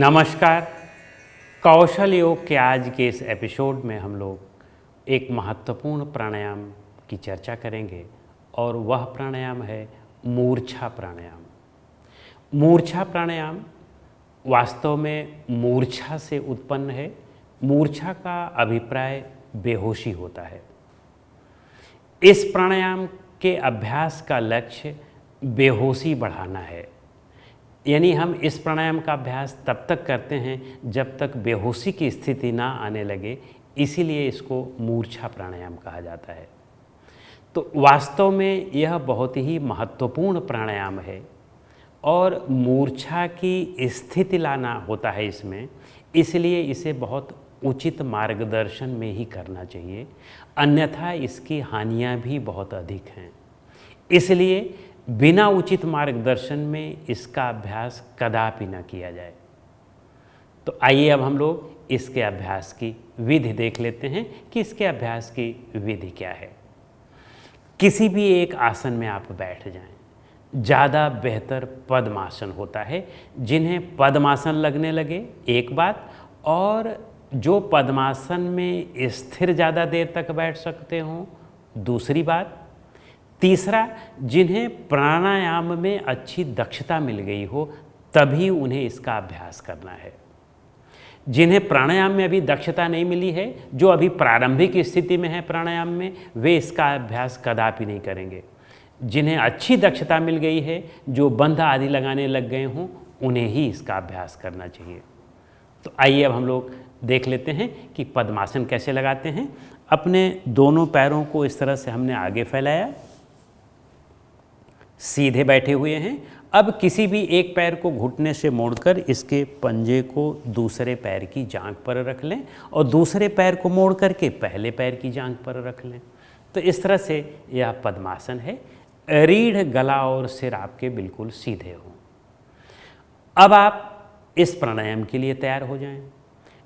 नमस्कार। कौशल योग के आज के इस एपिसोड में हम लोग एक महत्वपूर्ण प्राणायाम की चर्चा करेंगे और वह प्राणायाम है मूर्छा प्राणायाम। मूर्छा प्राणायाम वास्तव में मूर्छा से उत्पन्न है। मूर्छा का अभिप्राय बेहोशी होता है। इस प्राणायाम के अभ्यास का लक्ष्य बेहोशी बढ़ाना है। यानी हम इस प्राणायाम का अभ्यास तब तक करते हैं जब तक बेहोशी की स्थिति ना आने लगे, इसीलिए इसको मूर्छा प्राणायाम कहा जाता है। तो वास्तव में यह बहुत ही महत्वपूर्ण प्राणायाम है और मूर्छा की स्थिति लाना होता है इसमें, इसलिए इसे बहुत उचित मार्गदर्शन में ही करना चाहिए, अन्यथा इसकी हानियाँ भी बहुत अधिक हैं। इसलिए बिना उचित मार्गदर्शन में इसका अभ्यास कदापि न किया जाए। तो आइए अब हम लोग इसके अभ्यास की विधि देख लेते हैं कि इसके अभ्यास की विधि क्या है। किसी भी एक आसन में आप बैठ जाएं। ज़्यादा बेहतर पद्मासन होता है। जिन्हें पद्मासन लगने लगे एक बात, और जो पद्मासन में स्थिर ज़्यादा देर तक बैठ सकते हों दूसरी बात। तीसरा, जिन्हें प्राणायाम में अच्छी दक्षता मिल गई हो तभी उन्हें इसका अभ्यास करना है। जिन्हें प्राणायाम में अभी दक्षता नहीं मिली है, जो अभी प्रारंभिक स्थिति में है प्राणायाम में, वे इसका अभ्यास कदापि नहीं करेंगे। जिन्हें अच्छी दक्षता मिल गई है, जो बंध आदि लगाने लग गए हों, उन्हें ही इसका अभ्यास करना चाहिए। तो आइए अब हम लोग देख लेते हैं कि पद्मासन कैसे लगाते हैं। अपने दोनों पैरों को इस तरह से हमने आगे फैलाया, सीधे बैठे हुए हैं। अब किसी भी एक पैर को घुटने से मोड़कर इसके पंजे को दूसरे पैर की जांघ पर रख लें और दूसरे पैर को मोड़ करके पहले पैर की जांघ पर रख लें। तो इस तरह से यह पद्मासन है। रीढ़, गला और सिर आपके बिल्कुल सीधे हों। अब आप इस प्राणायाम के लिए तैयार हो जाएं।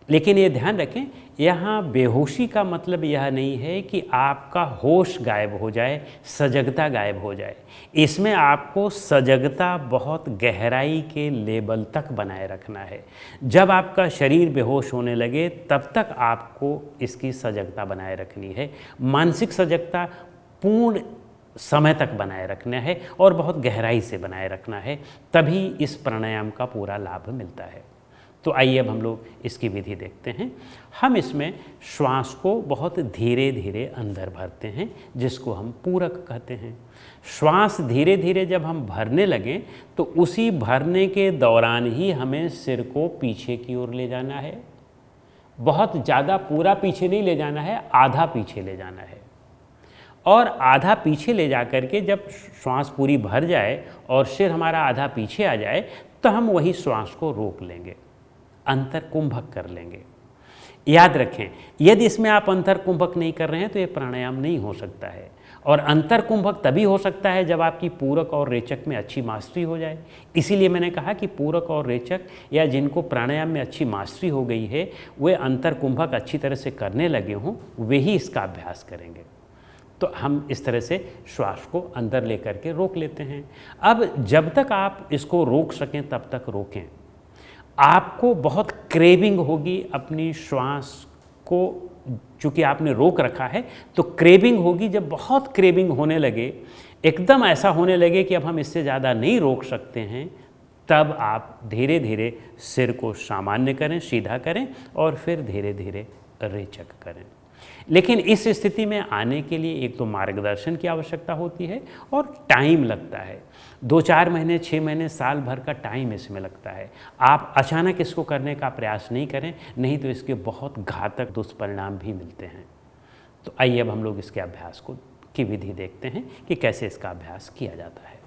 लेकिन ये ध्यान रखें, यहाँ बेहोशी का मतलब यह नहीं है कि आपका होश गायब हो जाए, सजगता गायब हो जाए। इसमें आपको सजगता बहुत गहराई के लेवल तक बनाए रखना है। जब आपका शरीर बेहोश होने लगे तब तक आपको इसकी सजगता बनाए रखनी है। मानसिक सजगता पूर्ण समय तक बनाए रखना है और बहुत गहराई से बनाए रखना है, तभी इस प्राणायाम का पूरा लाभ मिलता है। तो आइए अब हम लोग इसकी विधि देखते हैं। हम इसमें श्वास को बहुत धीरे धीरे अंदर भरते हैं, जिसको हम पूरक कहते हैं। श्वास धीरे धीरे जब हम भरने लगें तो उसी भरने के दौरान ही हमें सिर को पीछे की ओर ले जाना है। बहुत ज़्यादा पूरा पीछे नहीं ले जाना है, आधा पीछे ले जाना है। और आधा पीछे ले जा कर के जब श्वास पूरी भर जाए और सिर हमारा आधा पीछे आ जाए तो हम वही श्वास को रोक लेंगे, अंतर कुंभक कर लेंगे। याद रखें, यदि इसमें आप अंतर कुंभक नहीं कर रहे हैं तो ये प्राणायाम नहीं हो सकता है। और अंतर कुंभक तभी हो सकता है जब आपकी पूरक और रेचक में अच्छी मास्टरी हो जाए। इसीलिए मैंने कहा कि पूरक और रेचक या जिनको प्राणायाम में अच्छी मास्टरी हो गई है, वे अंतर कुंभक अच्छी तरह से करने लगे हों, वे ही इसका अभ्यास करेंगे। तो हम इस तरह से श्वास को अंदर लेकर के रोक लेते हैं। अब जब तक आप इसको रोक सकें तब तक रोकें। आपको बहुत क्रेविंग होगी अपनी श्वास को, चूँकि आपने रोक रखा है तो क्रेविंग होगी। जब बहुत क्रेविंग होने लगे, एकदम ऐसा होने लगे कि अब हम इससे ज़्यादा नहीं रोक सकते हैं, तब आप धीरे धीरे सिर को सामान्य करें, सीधा करें और फिर धीरे धीरे रेचक करें। लेकिन इस स्थिति में आने के लिए एक तो मार्गदर्शन की आवश्यकता होती है और टाइम लगता है। 2-4 महीने, 6 महीने, साल भर का टाइम इसमें लगता है। आप अचानक इसको करने का प्रयास नहीं करें, नहीं तो इसके बहुत घातक दुष्परिणाम भी मिलते हैं। तो आइए अब हम लोग इसके अभ्यास की विधि देखते हैं कि कैसे इसका अभ्यास किया जाता है।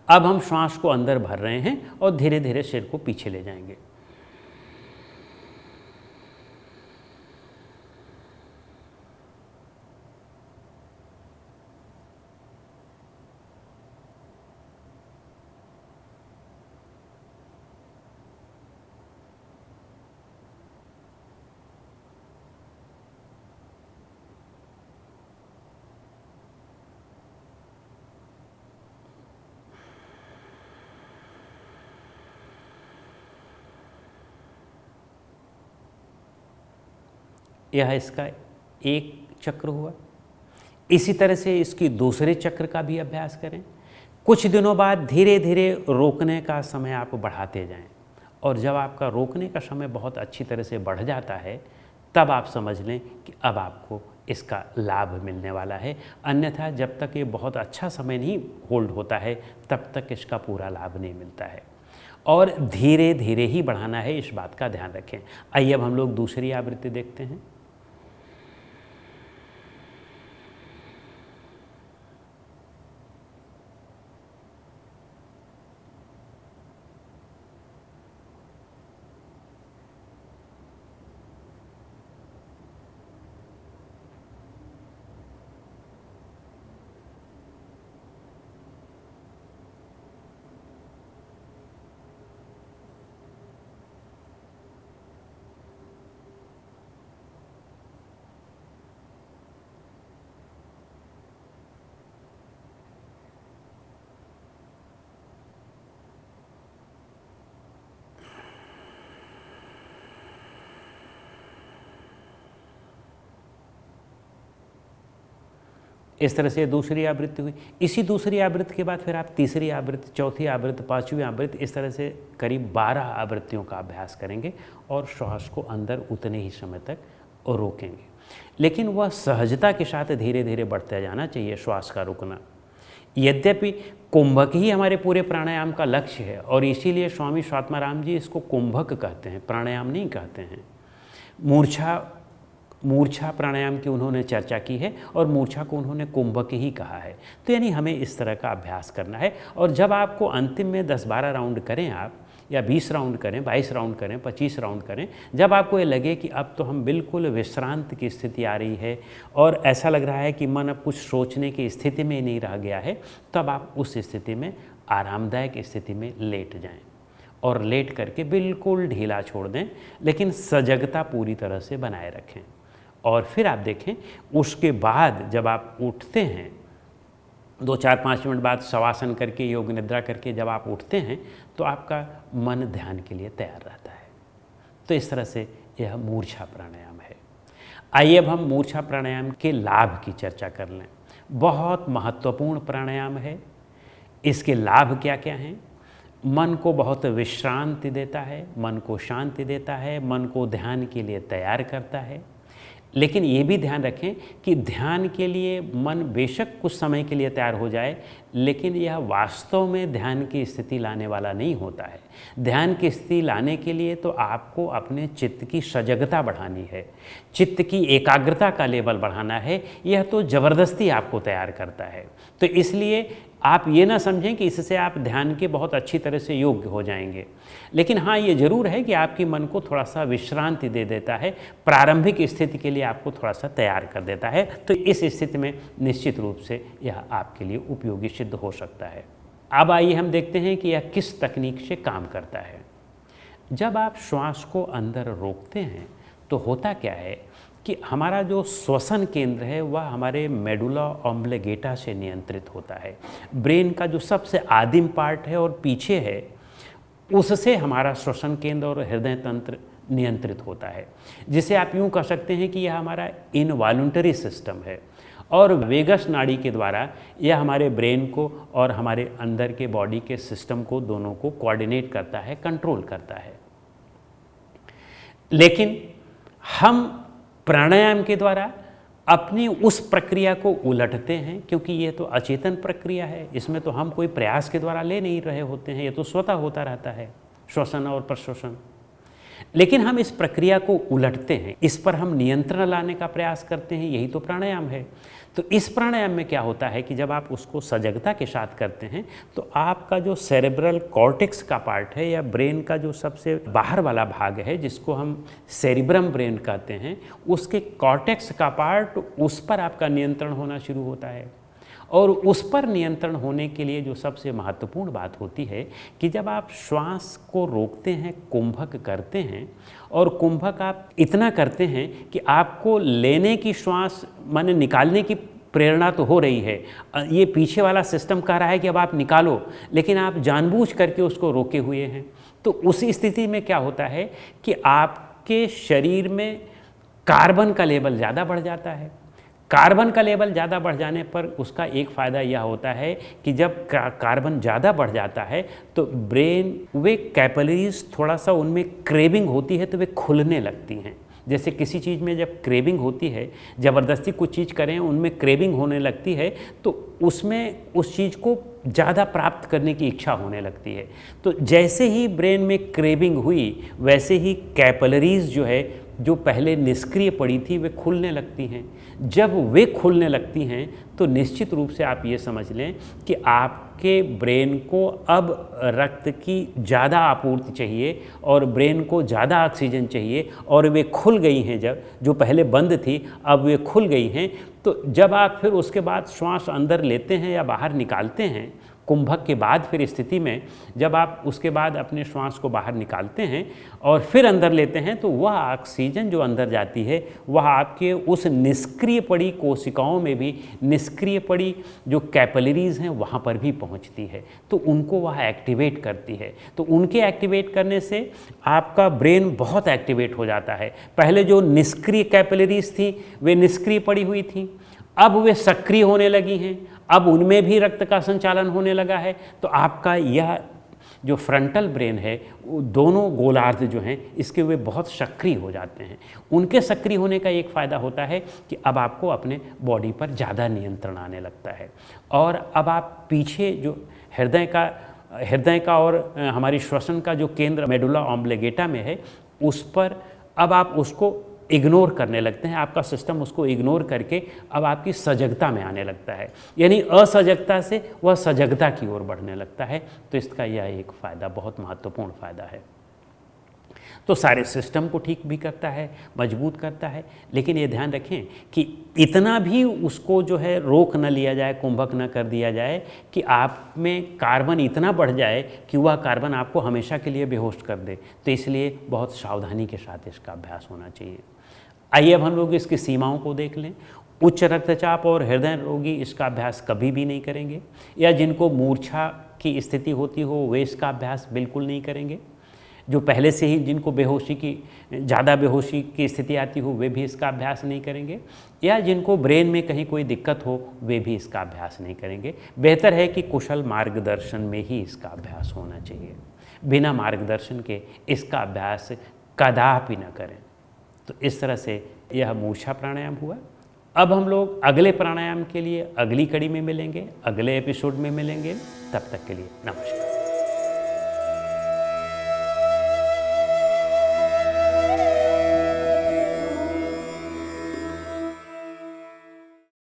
अब हम श्वास को अंदर भर रहे हैं और धीरे धीरे सिर को पीछे ले जाएंगे। यह इसका एक चक्र हुआ। इसी तरह से इसकी दूसरे चक्र का भी अभ्यास करें। कुछ दिनों बाद धीरे धीरे रोकने का समय आप बढ़ाते जाएं, और जब आपका रोकने का समय बहुत अच्छी तरह से बढ़ जाता है तब आप समझ लें कि अब आपको इसका लाभ मिलने वाला है। अन्यथा जब तक ये बहुत अच्छा समय नहीं होल्ड होता है तब तक इसका पूरा लाभ नहीं मिलता है, और धीरे धीरे ही बढ़ाना है, इस बात का ध्यान रखें। आइए अब हम लोग दूसरी आवृत्ति देखते हैं। इस तरह से दूसरी आवृत्ति हुई। इसी दूसरी आवृत्ति के बाद फिर आप तीसरी आवृत्ति, चौथी आवृत्ति, पांचवी आवृत्ति, इस तरह से करीब 12 आवृत्तियों का अभ्यास करेंगे और श्वास को अंदर उतने ही समय तक रोकेंगे। लेकिन वह सहजता के साथ धीरे धीरे बढ़ते जाना चाहिए श्वास का रुकना। यद्यपि कुंभक ही हमारे पूरे प्राणायाम का लक्ष्य है, और इसीलिए स्वामी स्वात्माराम जी इसको कुंभक कहते हैं, प्राणायाम नहीं कहते हैं। मूर्छा प्राणायाम की उन्होंने चर्चा की है और मूर्छा को उन्होंने कुंभक ही कहा है। तो यानी हमें इस तरह का अभ्यास करना है, और जब आपको अंतिम में 10-12 राउंड करें आप, या 20 राउंड करें, 22 राउंड करें, 25 राउंड करें, जब आपको ये लगे कि अब तो हम बिल्कुल विश्रांत की स्थिति आ रही है और ऐसा लग रहा है कि मन अब कुछ सोचने की स्थिति में नहीं रह गया है, तब आप उस स्थिति में आरामदायक स्थिति में लेट जाएं, और लेट करके बिल्कुल ढीला छोड़ दें, लेकिन सजगता पूरी तरह से बनाए रखें। और फिर आप देखें उसके बाद जब आप उठते हैं, 2-4-5 मिनट बाद शवासन करके, योग निद्रा करके जब आप उठते हैं तो आपका मन ध्यान के लिए तैयार रहता है। तो इस तरह से यह मूर्छा प्राणायाम है। आइए अब हम मूर्छा प्राणायाम के लाभ की चर्चा कर लें। बहुत महत्वपूर्ण प्राणायाम है। इसके लाभ क्या क्या हैं? मन को बहुत विश्रांति देता है, मन को शांति देता है, मन को ध्यान के लिए तैयार करता है। लेकिन ये भी ध्यान रखें कि ध्यान के लिए मन बेशक कुछ समय के लिए तैयार हो जाए, लेकिन यह वास्तव में ध्यान की स्थिति लाने वाला नहीं होता है। ध्यान की स्थिति लाने के लिए तो आपको अपने चित्त की सजगता बढ़ानी है, चित्त की एकाग्रता का लेवल बढ़ाना है। यह तो ज़बरदस्ती आपको तैयार करता है। तो इसलिए आप ये ना समझें कि इससे आप ध्यान के बहुत अच्छी तरह से योग्य हो जाएंगे। लेकिन हाँ, ये ज़रूर है कि आपके मन को थोड़ा सा विश्रांति दे देता है, प्रारंभिक स्थिति के लिए आपको थोड़ा सा तैयार कर देता है। तो इस स्थिति में निश्चित रूप से यह आपके लिए उपयोगी सिद्ध हो सकता है। अब आइए हम देखते हैं कि यह किस तकनीक से काम करता है। जब आप श्वास को अंदर रोकते हैं तो होता क्या है कि हमारा जो श्वसन केंद्र है वह हमारे मेडुला ऑब्लिगेटा से नियंत्रित होता है। ब्रेन का जो सबसे आदिम पार्ट है और पीछे है, उससे हमारा श्वसन केंद्र और हृदय तंत्र नियंत्रित होता है, जिसे आप यूँ कह सकते हैं कि यह हमारा इनवॉल्यूंटरी सिस्टम है। और वेगस नाड़ी के द्वारा यह हमारे ब्रेन को और हमारे अंदर के बॉडी के सिस्टम को, दोनों को कोऑर्डिनेट करता है, कंट्रोल करता है। लेकिन हम प्राणायाम के द्वारा अपनी उस प्रक्रिया को उलटते हैं, क्योंकि ये तो अचेतन प्रक्रिया है, इसमें तो हम कोई प्रयास के द्वारा ले नहीं रहे होते हैं, ये तो स्वतः होता रहता है, श्वसन और प्रश्वसन। लेकिन हम इस प्रक्रिया को उलटते हैं, इस पर हम नियंत्रण लाने का प्रयास करते हैं, यही तो प्राणायाम है। तो इस प्राणायाम में क्या होता है कि जब आप उसको सजगता के साथ करते हैं तो आपका जो सेरेब्रल कॉर्टेक्स का पार्ट है, या ब्रेन का जो सबसे बाहर वाला भाग है, जिसको हम सेरिब्रम ब्रेन कहते हैं, उसके कॉर्टेक्स का पार्ट, उस पर आपका नियंत्रण होना शुरू होता है। और उस पर नियंत्रण होने के लिए जो सबसे महत्वपूर्ण बात होती है कि जब आप श्वास को रोकते हैं, कुंभक करते हैं, और कुंभक आप इतना करते हैं कि आपको लेने की श्वास माने निकालने की प्रेरणा तो हो रही है, ये पीछे वाला सिस्टम कह रहा है कि अब आप निकालो, लेकिन आप जानबूझ करके उसको रोके हुए हैं। तो उस स्थिति में क्या होता है कि आपके शरीर में कार्बन का लेवल ज़्यादा बढ़ जाता है। कार्बन का लेवल ज़्यादा बढ़ जाने पर उसका एक फ़ायदा यह होता है कि जब कार्बन ज़्यादा बढ़ जाता है तो ब्रेन, वे कैपिलरीज थोड़ा सा उनमें क्रेविंग होती है तो वे खुलने लगती हैं। जैसे किसी चीज़ में जब क्रेविंग होती है, ज़बरदस्ती कुछ चीज़ करें, उनमें क्रेविंग होने लगती है तो उसमें उस चीज़ को ज़्यादा प्राप्त करने की इच्छा होने लगती है। तो जैसे ही ब्रेन में क्रेविंग हुई वैसे ही कैपिलरीज जो है, जो पहले निष्क्रिय पड़ी थी, वे खुलने लगती हैं। जब वे खुलने लगती हैं तो निश्चित रूप से आप ये समझ लें कि आपके ब्रेन को अब रक्त की ज़्यादा आपूर्ति चाहिए और ब्रेन को ज़्यादा ऑक्सीजन चाहिए, और वे खुल गई हैं। जब जो पहले बंद थी अब वे खुल गई हैं। तो जब आप फिर उसके बाद श्वास अंदर लेते हैं या बाहर निकालते हैं, कुंभक के बाद फिर स्थिति में जब आप उसके बाद अपने श्वास को बाहर निकालते हैं और फिर अंदर लेते हैं, तो वह ऑक्सीजन जो अंदर जाती है वह आपके उस निष्क्रिय पड़ी कोशिकाओं में भी, निष्क्रिय पड़ी जो कैपिलरीज हैं वहाँ पर भी पहुँचती है, तो उनको वह एक्टिवेट करती है। तो उनके एक्टिवेट करने से आपका ब्रेन बहुत एक्टिवेट हो जाता है। पहले जो निष्क्रिय कैपिलरीज थी वे निष्क्रिय पड़ी हुई थी, अब वे सक्रिय होने लगी हैं, अब उनमें भी रक्त का संचालन होने लगा है। तो आपका यह जो फ्रंटल ब्रेन है, वो दोनों गोलार्ध जो हैं इसके वे बहुत सक्रिय हो जाते हैं। उनके सक्रिय होने का एक फ़ायदा होता है कि अब आपको अपने बॉडी पर ज़्यादा नियंत्रण आने लगता है, और अब आप पीछे जो हृदय का और हमारी श्वसन का जो केंद्र मेडुला ऑब्लिगेटा में है, उस पर अब आप उसको इग्नोर करने लगते हैं। आपका सिस्टम उसको इग्नोर करके अब आपकी सजगता में आने लगता है, यानी असजगता से वह सजगता की ओर बढ़ने लगता है। तो इसका यह एक फ़ायदा, बहुत महत्वपूर्ण फ़ायदा है। तो सारे सिस्टम को ठीक भी करता है, मजबूत करता है। लेकिन ये ध्यान रखें कि इतना भी उसको जो है रोक न लिया जाए, कुंभक न कर दिया जाए कि आप में कार्बन इतना बढ़ जाए कि वह कार्बन आपको हमेशा के लिए बेहोश कर दे। तो इसलिए बहुत सावधानी के साथ इसका अभ्यास होना चाहिए। आइए अब हम लोग इसकी सीमाओं को देख लें। उच्च रक्तचाप और हृदय रोगी इसका अभ्यास कभी भी नहीं करेंगे, या जिनको मूर्छा की स्थिति होती हो वे इसका अभ्यास बिल्कुल नहीं करेंगे। जो पहले से ही जिनको ज़्यादा बेहोशी की स्थिति आती हो वे भी इसका अभ्यास नहीं करेंगे, या जिनको ब्रेन में कहीं कोई दिक्कत हो वे भी इसका अभ्यास नहीं करेंगे। बेहतर है कि कुशल मार्गदर्शन में ही इसका अभ्यास होना चाहिए। बिना मार्गदर्शन के इसका अभ्यास कदापि न करें। तो इस तरह से यह मूर्छा प्राणायाम हुआ। अब हम लोग अगले प्राणायाम के लिए अगली कड़ी में मिलेंगे, अगले एपिसोड में मिलेंगे। तब तक के लिए नमस्कार।